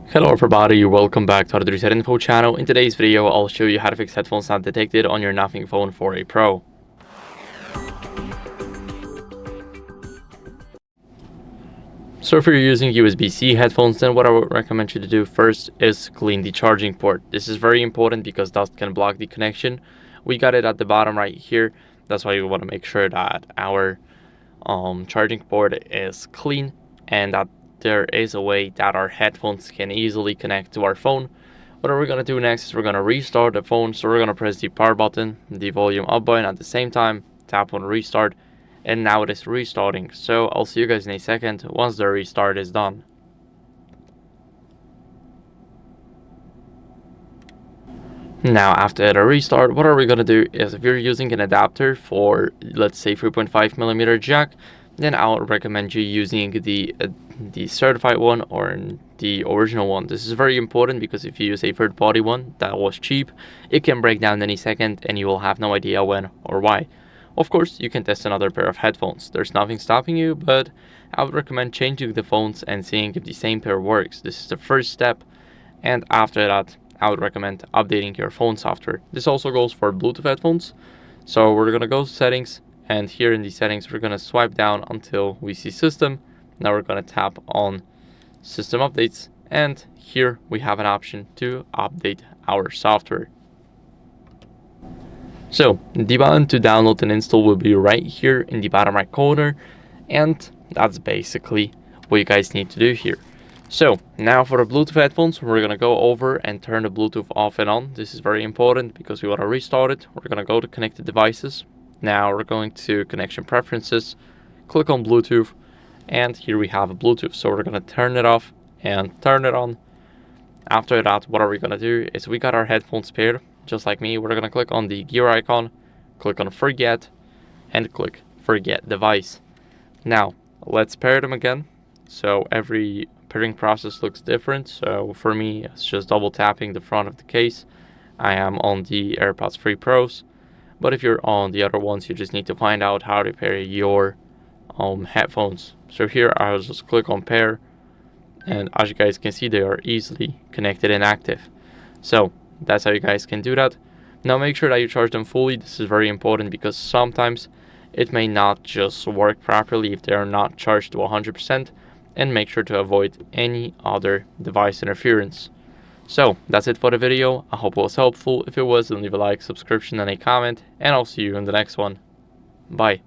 Hello everybody, welcome back to HardReset.Info channel. In today's video, I'll show you how to fix headphones not detected on your Nothing Phone 4a Pro. So if you're using USB-C headphones, then what I would recommend you to do first is clean the charging port. This is very important because dust can block the connection. We got it at the bottom right here. That's why you want to make sure that our charging port is clean and that there is a way that our headphones can easily connect to our phone. What we're going to do next is we're going to restart the phone. So we're going to press the power button, the volume up button at the same time, tap on restart, and now it is restarting. So I'll see you guys in a second once the restart is done. Now after the restart, what are we going to do is if you're using an adapter for, let's say, 3.5mm jack, then I would recommend you using the certified one or the original one. This is very important because if you use a third-party one that was cheap, it can break down any second and you will have no idea when or why. Of course, you can test another pair of headphones. There's nothing stopping you, but I would recommend changing the phones and seeing if the same pair works. This is the first step, and after that, I would recommend updating your phone software. This also goes for Bluetooth headphones. So we're gonna go to settings, and here in the settings, we're gonna swipe down until we see system. Now we're gonna tap on system updates, and here we have an option to update our software. So the button to download and install will be right here in the bottom right corner, and that's basically what you guys need to do here. So now for the Bluetooth headphones, we're gonna go over and turn the Bluetooth off and on. This is very important because we want to restart it. We're gonna go to connected devices. Now we're going to connection preferences, click on Bluetooth, and here we have a Bluetooth. So we're gonna turn it off and turn it on. After that, what are we gonna do is we got our headphones paired, just like me. We're gonna click on the gear icon, click on forget, and click forget device. Now let's pair them again. So every pairing process looks different. So for me, it's just double tapping the front of the case. I am on the AirPods 3 Pros, but if you're on the other ones, you just need to find out how to pair your headphones. So here I'll just click on pair, and as you guys can see, they are easily connected and active. So that's how you guys can do that. Now make sure that you charge them fully. This is very important because sometimes it may not just work properly if they are not charged to 100%, and make sure to avoid any other device interference. So that's it for the video. I hope it was helpful. If it was, then leave a like, subscription, and a comment, and I'll see you in the next one. Bye.